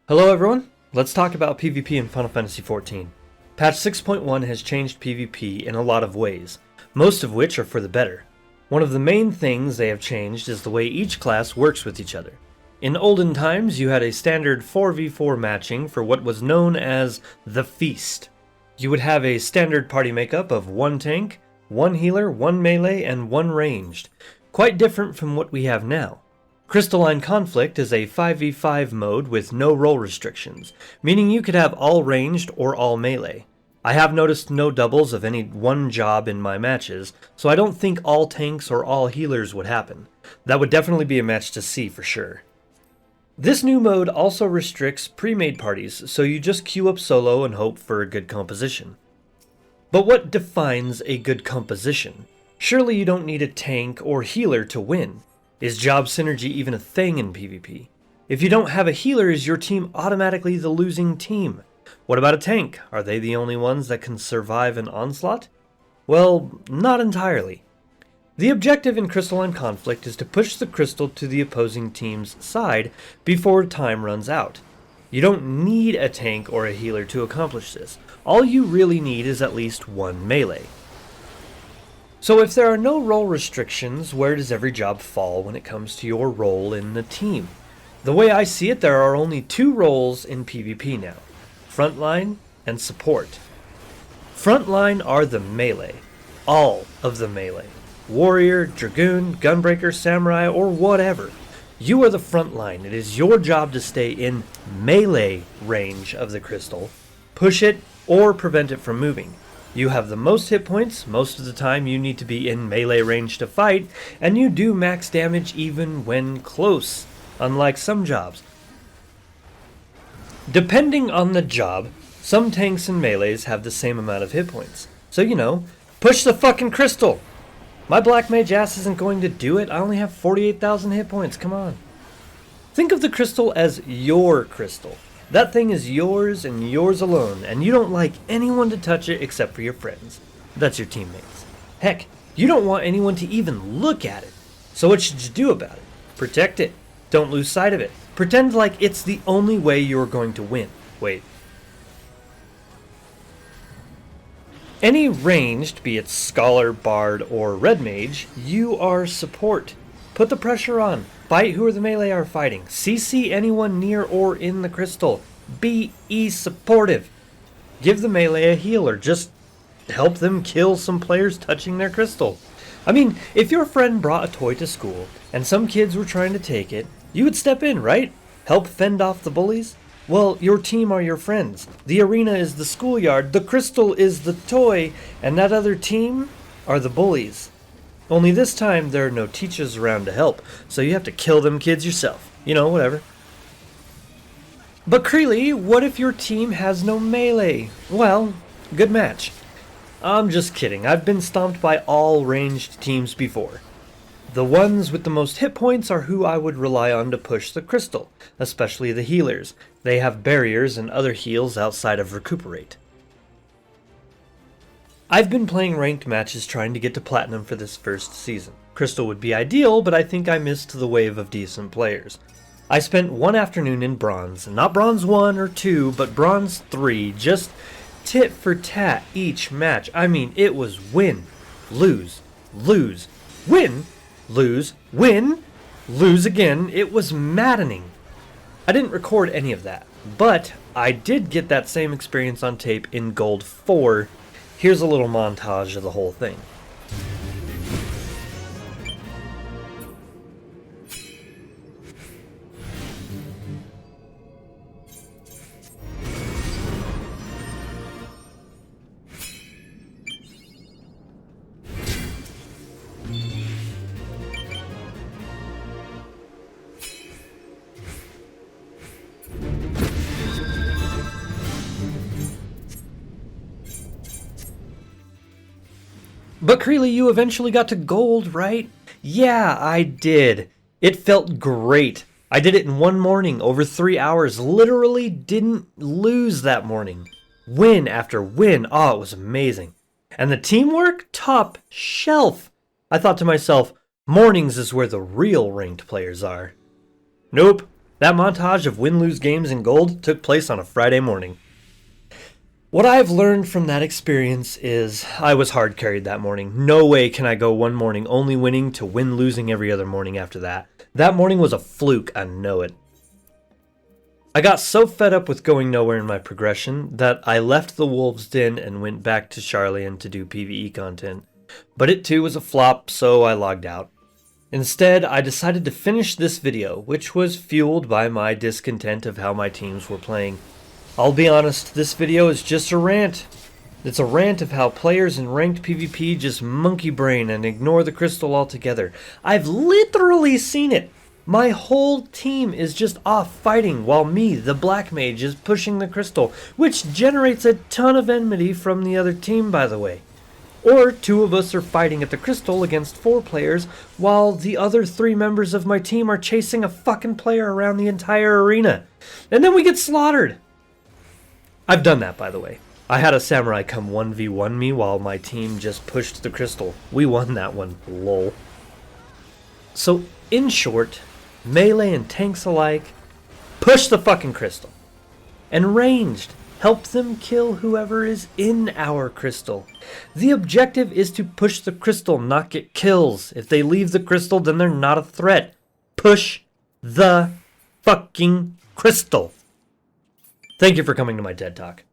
Hello everyone, let's talk about PvP in Final Fantasy XIV. Patch 6.1 has changed PvP in a lot of ways, most of which are for the better. One of the main things they have changed is the way each class works with each other. In olden times, you had a standard 4v4 matching for what was known as the Feast. You would have a standard party makeup of one tank, one healer, one melee, and one ranged, quite different from what we have now. Crystalline Conflict is a 5v5 mode with no role restrictions, meaning you could have all ranged or all melee. I have noticed no doubles of any one job in my matches, so I don't think all tanks or all healers would happen. That would definitely be a match to see for sure. This new mode also restricts pre-made parties, so you just queue up solo and hope for a good composition. But what defines a good composition? Surely you don't need a tank or healer to win. Is job synergy even a thing in PvP? If you don't have a healer, is your team automatically the losing team? What about a tank? Are they the only ones that can survive an onslaught? Well, not entirely. The objective in Crystalline Conflict is to push the crystal to the opposing team's side before time runs out. You don't need a tank or a healer to accomplish this. All you really need is at least one melee. So if there are no role restrictions, where does every job fall when it comes to your role in the team? The way I see it, there are only two roles in PvP now: frontline and support. Frontline are the melee. All of the melee. Warrior, Dragoon, Gunbreaker, Samurai, or whatever. You are the frontline. It is your job to stay in melee range of the crystal, push it, or prevent it from moving. You have the most hit points, most of the time you need to be in melee range to fight, and you do max damage even when close, unlike some jobs. Depending on the job, some tanks and melees have the same amount of hit points. So, push the fucking crystal! My black mage ass isn't going to do it. I only have 48,000 hit points, come on. Think of the crystal as your crystal. That thing is yours and yours alone, and you don't like anyone to touch it except for your friends. That's your teammates. Heck, you don't want anyone to even look at it. So what should you do about it? Protect it. Don't lose sight of it. Pretend like it's the only way you're going to win. Wait. Any ranged, be it Scholar, Bard, or Red Mage, you are support. Put the pressure on. Fight who the melee are fighting. CC anyone near or in the crystal. Be supportive. Give the melee a heal or just help them kill some players touching their crystal. I mean, if your friend brought a toy to school and some kids were trying to take it, you would step in, right? Help fend off the bullies? Well, your team are your friends. The arena is the schoolyard, the crystal is the toy, and that other team are the bullies. Only this time, there are no teachers around to help, so you have to kill them kids yourself. Whatever. But Creely, what if your team has no melee? Well, good match. I'm just kidding. I've been stomped by all ranged teams before. The ones with the most hit points are who I would rely on to push the crystal, especially the healers. They have barriers and other heals outside of recuperate. I've been playing ranked matches trying to get to Platinum for this first season. Crystal would be ideal, but I think I missed the wave of decent players. I spent one afternoon in Bronze, not Bronze 1 or 2, but Bronze 3, just tit for tat each match. I mean, it was win, lose, lose, win, lose, win, lose again. It was maddening. I didn't record any of that, but I did get that same experience on tape in Gold 4. Here's a little montage of the whole thing. But Creely, you eventually got to gold, right? Yeah, I did. It felt great. I did it in one morning, over 3 hours. Literally didn't lose that morning. Win after win. Oh, it was amazing. And the teamwork? Top shelf. I thought to myself, mornings is where the real ranked players are. Nope. That montage of win-lose games in gold took place on a Friday morning. What I've learned from that experience is I was hard carried that morning. No way can I go one morning only winning to win-losing every other morning after that. That morning was a fluke, I know it. I got so fed up with going nowhere in my progression that I left the Wolves' Den and went back to Charlian to do PvE content. But it too was a flop, so I logged out. Instead, I decided to finish this video, which was fueled by my discontent of how my teams were playing. I'll be honest, this video is just a rant. It's a rant of how players in ranked PvP just monkey brain and ignore the crystal altogether. I've literally seen it. My whole team is just off fighting while me, the black mage, is pushing the crystal, which generates a ton of enmity from the other team, by the way. Or 2 of us are fighting at the crystal against 4 players, while the other 3 members of my team are chasing a fucking player around the entire arena. And then we get slaughtered. I've done that, by the way. I had a samurai come 1v1 me while my team just pushed the crystal. We won that one, lol. So, in short, melee and tanks alike, push the fucking crystal. And ranged, help them kill whoever is in our crystal. The objective is to push the crystal, not get kills. If they leave the crystal, then they're not a threat. Push the fucking crystal. Thank you for coming to my TED Talk.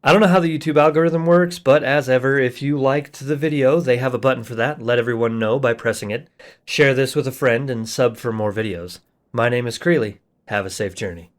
I don't know how the YouTube algorithm works, but as ever, if you liked the video, they have a button for that. Let everyone know by pressing it. Share this with a friend and sub for more videos. My name is Creeley. Have a safe journey.